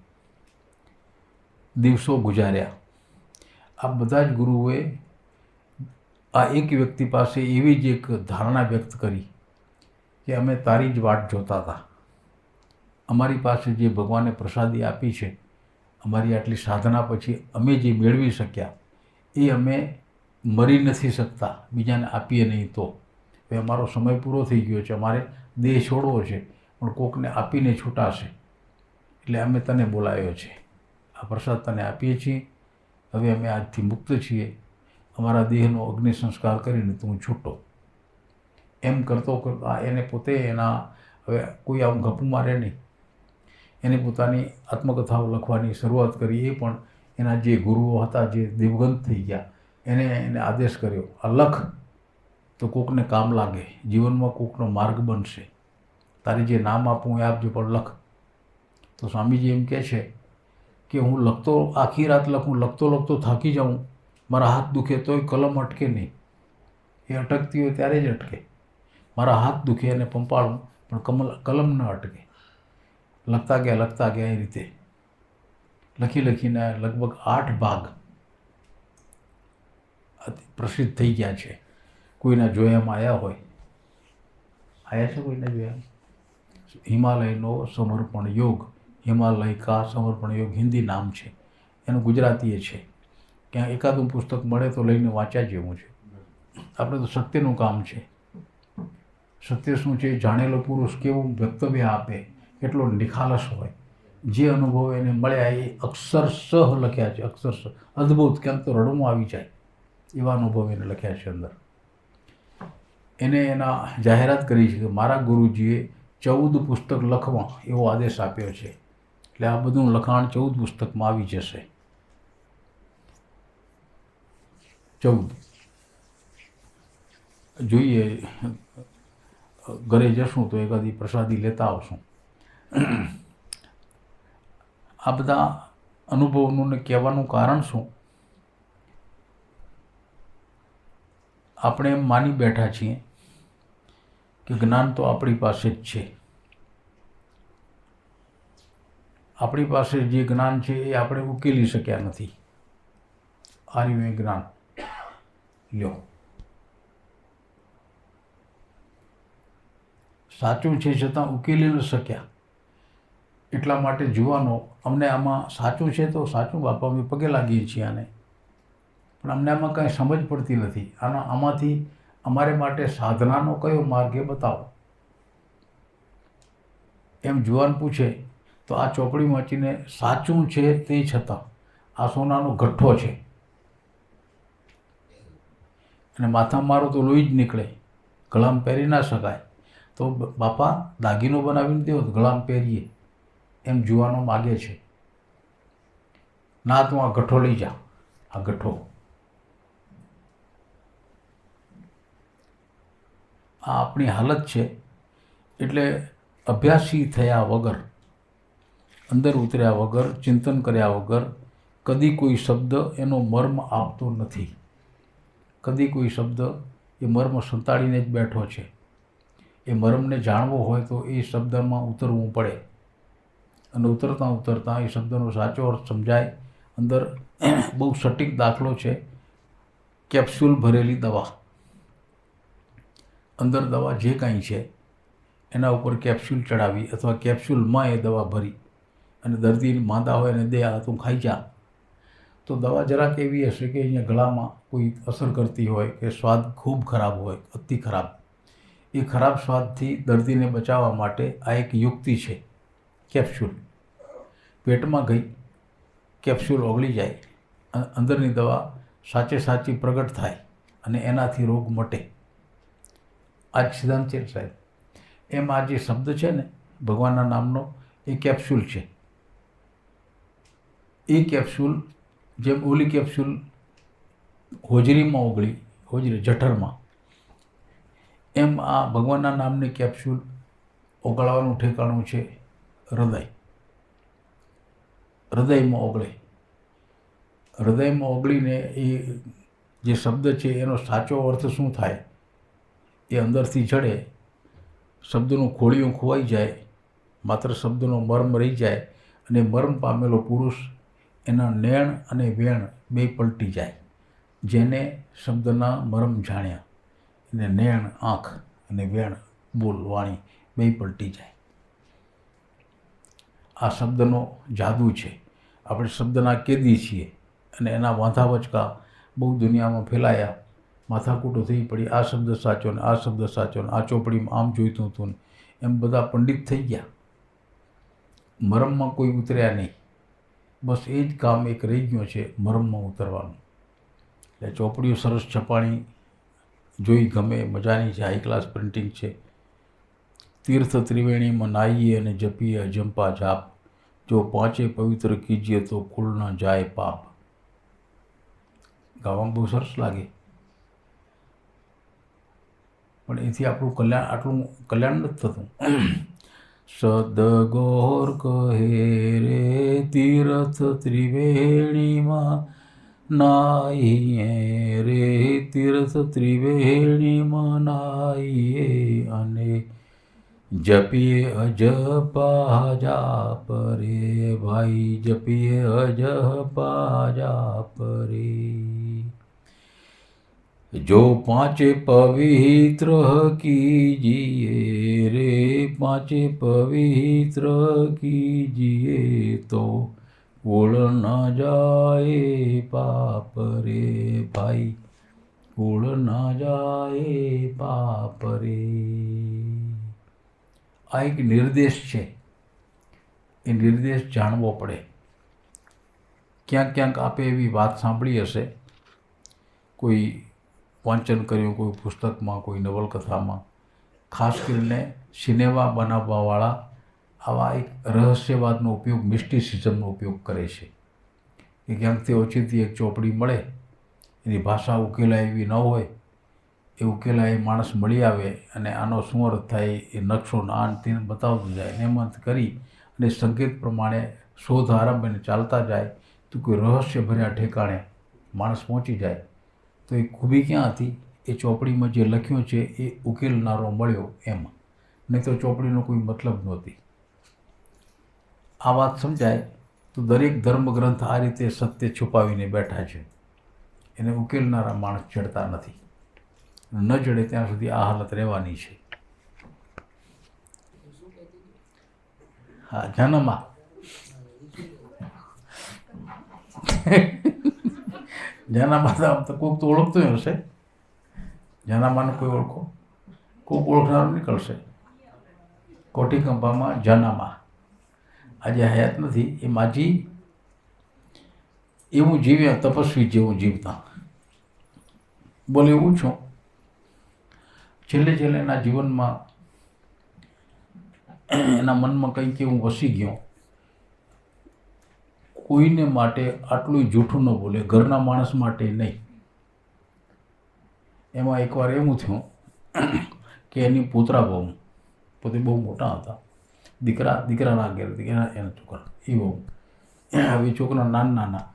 દિવસો ગુજાર્યા. આ બધા જ ગુરુઓએ આ એક વ્યક્તિ પાસે એવી જ એક ધારણા વ્યક્ત કરી કે અમે તારી જ વાટ જોતા હતા. અમારી પાસે જે ભગવાને પ્રસાદી આપી છે, અમારી આટલી સાધના પછી અમે જે મેળવી શક્યા એ અમે મરી નથી શકતા, બીજાને આપીએ નહીં તો. હવે અમારો સમય પૂરો થઈ ગયો છે, અમારે દેહ છોડવો છે, પણ કોકને આપીને છૂટાશે, એટલે અમે તને બોલાવ્યો છે. આ પ્રસાદ તને આપીએ છીએ. હવે અમે આજથી મુક્ત છીએ. અમારા દેહનો અગ્નિ સંસ્કાર કરીને તું છૂટો. એમ કરતો કરતા એને પોતે હવે કોઈ આમ ગપુ મારે નહીં, એને પોતાની આત્મકથાઓ લખવાની શરૂઆત કરી. એ પણ એના જે ગુરુઓ હતા, જે દિવગંત થઈ ગયા, એને આદેશ કર્યો, આ લખ તો કોકને કામ લાગે, જીવનમાં કોકનો માર્ગ બનશે. તારે જે નામ આપવું એ આપજો, પણ લખ. તો સ્વામીજી એમ કહે છે કે હું લખતો, આખી રાત લખું, લખતો થાકી જાઉં, મારા હાથ દુખે તોય કલમ અટકે નહીં. એ અટકતી હોય ત્યારે જ અટકે. મારા હાથ દુખે અને પંપાળું, પણ કલમ ન અટકે. લખતા ગયા એ રીતે લખીને લગભગ 8 ભાગ પ્રસિદ્ધ થઈ ગયા છે. કોઈના જોયામાં આવ્યા હોય, આવ્યા છે કોઈના જોયા? હિમાલયનો સમર્પણ યોગ, હિમાલય કા સમર્પણ યોગ હિન્દી નામ છે એનું, ગુજરાતી એ છે. ક્યાં એકાદું પુસ્તક મળે તો લઈને વાંચ્યા જેવું છે. આપણે તો સત્યનું કામ છે. સત્ય શું છે? જાણેલો પુરુષ કેવું વક્તવ્ય આપે, કેટલો નિખાલસ હોય, જે અનુભવ એને મળ્યા એ અક્ષરશઃ લખ્યા છે. અક્ષરશઃ અદ્ભુત, ક્યાંક તો રડવું આવી જાય એવા અનુભવ એને લખ્યા છે અંદર. એને એના જાહેરાત કરી છે કે મારા ગુરુજીએ 14 પુસ્તક લખવા એવો આદેશ આપ્યો છે. એટલે આ બધું લખાણ 14 પુસ્તકમાં આવી જશે. 14 જોઈએ, ઘરે જશું તો એકાદી પ્રસાદી લેતા આવશું. આ બધા અનુભવનું ને કહેવાનું કારણ શું? આપણે એમ માની બેઠા છીએ કે જ્ઞાન તો આપણી પાસે જ છે. આપણી પાસે જે જ્ઞાન છે એ આપણે ઉકેલી શક્યા નથી. આ રહ્યું એ જ્ઞાન, લ્યો. સાચું છે છતાં ઉકેલી ન શક્યા. એટલા માટે જુવાનો અમને આમાં સાચું છે તો સાચું બાપા, અમે પગે લાગીએ છીએ આને, પણ અમને આમાં કાંઈ સમજ પડતી નથી. આમાંથી અમારે માટે સાધનાનો કયો માર્ગ એ બતાવો. એમ જુવાન પૂછે તો આ ચોપડી વાંચીને સાચું છે તે છતાં આ સોનાનો ગઠ્ઠો છે અને માથા મારો તો લોહી જ નીકળે, ગળામાં પહેરી ના શકાય, તો બાપા દાગીનો બનાવીને દેવો તો ગળામાં પહેરીએ, એમ જુવાનો માગે છે. ના, તું આ ગઠ્ઠો લઈ જા. આ ગઠ્ઠો, આ આપણી હાલત છે. એટલે અભ્યાસી થયા વગર, અંદર ઉતર્યા વગર, ચિંતન કર્યા વગર કદી કોઈ શબ્દ એનો મર્મ આપતો નથી. કદી કોઈ શબ્દ એ મર્મ સંતાડીને જ બેઠો છે. એ મર્મને જાણવો હોય તો એ શબ્દમાં ઉતરવું પડે, અને ઉતરતા એ શબ્દનો સાચો અર્થ સમજાય. અંદર બહુ સટીક દાખલો છે, કેપ્સ્યુલ ભરેલી દવા. અંદર દવા જે કાંઈ છે એના ઉપર કેપ્સ્યુલ ચડાવી અથવા કેપ્સ્યુલમાં એ દવા ભરી અને દર્દી માંદા હોય અને દે આ તું ખાઈ જા, તો દવા જરાક એવી હશે કે અહીંયા ગળામાં કોઈ અસર કરતી હોય કે સ્વાદ ખૂબ ખરાબ હોય, અતિ ખરાબ. એ ખરાબ સ્વાદથી દર્દીને બચાવવા માટે આ એક યુક્તિ છે, કેપ્સ્યુલ. પેટમાં ગઈ, કેપ્સ્યુલ ઓગળી જાય, અંદરની દવા સાચી પ્રગટ થાય અને એનાથી રોગ મટે. આ જ સિદ્ધાંત છે સાહેબ. એમ આ જે શબ્દ છે ને ભગવાનના નામનો, એ કેપ્સ્યુલ છે. એ કેપ્સ્યુલ જેમ ઓલી કેપ્સ્યુલ હોજરીમાં ઓગળી, હોજરી જઠરમાં, એમ આ ભગવાનના નામની કેપ્સ્યુલ ઓગળવાનું ઠેકાણું છે હૃદય. હૃદયમાં ઓગળે. હૃદયમાં ઓગળીને એ જે શબ્દ છે એનો સાચો અર્થ શું થાય એ અંદરથી જડે. શબ્દનું ખોળિયું ખોવાઈ જાય, માત્ર શબ્દનો મર્મ રહી જાય, અને મર્મ પામેલો પુરુષ એના નેણ અને વેણ બે પલટી જાય. જેને શબ્દના મર્મ જાણ્યા એને નેણ આંખ અને વેણ બોલ વાણી બે પલટી જાય. આ શબ્દનો જાદુ છે. આપણે શબ્દના કેદી છીએ અને એના વાંધા વચકા બહુ દુનિયામાં ફેલાયા, માથાકૂટો થઈ પડી, આ શબ્દ સાચો ને આ શબ્દ સાચો ને આ ચોપડીમાં આમ જોઈતું હતું ને એમ બધા પંડિત થઈ ગયા, મરમમાં કોઈ ઉતર્યા નહીં. બસ એ જ કામ એક રહી ગયું છે, મરમમાં ઉતરવાનું. એટલે ચોપડીઓ સરસ છપાણી જોઈ ગમે, મજાની છે, હાઈ ક્લાસ પ્રિન્ટિંગ છે. તીર્થ ત્રિવેણીમાં નાહીએ અને જપીએ અજંપા જાપ, જો પાંચે પવિત્ર કીજીએ તો કુલ ન જાય પાપ. ગાવામાં બહુ સરસ લાગે, પણ એથી આપણું કલ્યાણ, આટલું કલ્યાણ નથી થતું. સદગોર કહે રે તીર્થ ત્રિવેણીમાં નાહીએ રે, તીર્થ ત્રિવેણીમાં નાહીએ અને જપીએ અજપા જાપ રે ભાઈ, જપીએ અજપા જાપ રે. જો પાંચે પવિત્ર કીજીએ રે, પાંચે પવિત્ર કીજીએ તો કુળ ન જાય પાપ રે ભાઈ, કુળ ન જાય પાપ રે. આ એક નિર્દેશ છે, એ નિર્દેશ જાણવો પડે. ક્યાંક ક્યાંક આપે એવી વાત સાંભળી હશે, કોઈ વાંચન કર્યું, કોઈ પુસ્તકમાં, કોઈ નવલકથામાં. ખાસ કરીને સિનેમા બનાવવાવાળા આવા એક રહસ્યવાદનો ઉપયોગ, મિસ્ટિસિઝમનો ઉપયોગ કરે છે કે ક્યાંકથી ઓછીથી એક ચોપડી મળે, એની ભાષા ઉકેલાય એવી ન હોય, એ ઉકેલાય માણસ મળી આવે અને આનો શું અર્થ થાય એ નકશો નાન તેને બતાવતું જાય, નેમંત કરી અને સંકેત પ્રમાણે શોધ આરંભીને ચાલતા જાય તો કોઈ રહસ્યભર્યા ઠેકાણે માણસ પહોંચી જાય. તો એ ખૂબી ક્યાં હતી? એ ચોપડીમાં જે લખ્યું છે એ ઉકેલનારો મળ્યો એમાં, નહીં તો ચોપડીનો કોઈ મતલબ નહોતી. આ વાત સમજાય તો દરેક ધર્મગ્રંથ આ રીતે સત્ય છુપાવીને બેઠા છે, એને ઉકેલનારા માણસ જડતા નથી. ન જડે ત્યાં સુધી આ હાલત રહેવાની છે. હા, જન્મમાં જાનામા તો આમ તો કોઈક તો ઓળખતું હશે, જાનામાને કોઈ ઓળખો, કોઈક ઓળખનારું નીકળશે. કોઠીકંપામાં જાનામા આજે હયાત નથી, એ માજી એવું જીવ્યા, તપસ્વી જેવું જીવતા. બોલે એવું છું, છેલ્લે છેલ્લે એના જીવનમાં એના મનમાં કંઈક એવું વસી ગયું, કોઈને માટે આટલું જૂઠું ન બોલે, ઘરના માણસ માટે નહીં. એમાં એકવાર એવું થયું કે એની પુત્રા બહુ, પોતે બહુ મોટા હતા, દીકરાના ઘેર, એના છોકરા એ બહુ, હવે છોકરા નાના નાના,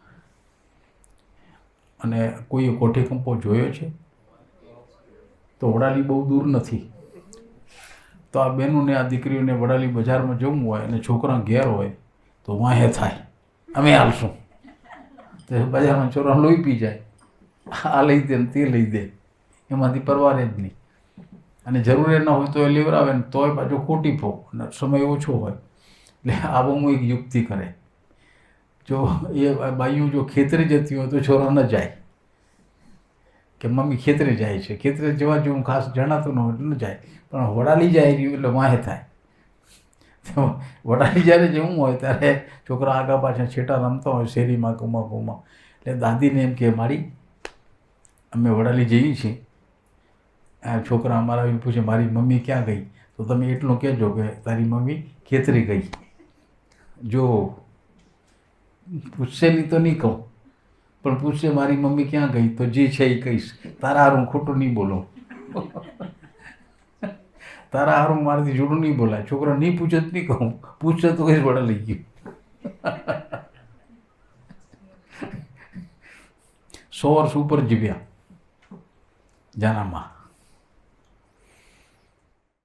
અને કોઈએ કોઠીકંપો જોયો છે તો વડાલી બહુ દૂર નથી. તો આ બહેનોને, આ દીકરીઓને વડાલી બજારમાં જવું હોય અને છોકરા ઘેર હોય તો વાહે થાય, અમે હાલશું. તો બજારમાં છોકરા લોહી પી જાય, આ લઈ દે ને તે લઈ દે, એમાંથી પરવારે જ નહીં. અને જરૂરી ન હોય તો એ લેવરાવે ને તોય પાછું ખોટી પો, અને સમય ઓછો હોય એટલે આવું એક યુક્તિ કરે. જો એ બાઈઓ જો ખેતરે જતી હોય તો છોરા ન જાય, કે મમ્મી ખેતરે જાય છે, ખેતરે જવા જેવું ખાસ જણાતું ન હોય એટલે ન જાય, પણ વડાલી જાય રહ્યું એટલે વાહે થાય. વડાલી જ્યારે જવું હોય ત્યારે છોકરા આગા પાછા છેટા રમતા હોય શેરીમાં, કુમાં, એટલે દાદીને એમ કે મારી અમે વડાલી જઈએ છીએ. છોકરા અમારા આવીને પૂછે મારી મમ્મી ક્યાં ગઈ? તો તમે એટલું કહેજો કે તારી મમ્મી ખેતરે ગઈ. જો પૂછશે નહીં તો નહીં કહું, પણ પૂછશે મારી મમ્મી ક્યાં ગઈ તો જે છે એ કહીશ. તારા હારું ખોટું નહીં બોલો, તારા હારું મારાથી જૂઠું નહીં બોલાય. છોકરા નહીં પૂછે તો નહીં કહું, પૂછશે તો કઈ વડા લઈ ગયું. 100 વર્ષ ઉપર જીવ્યા જાનામાં.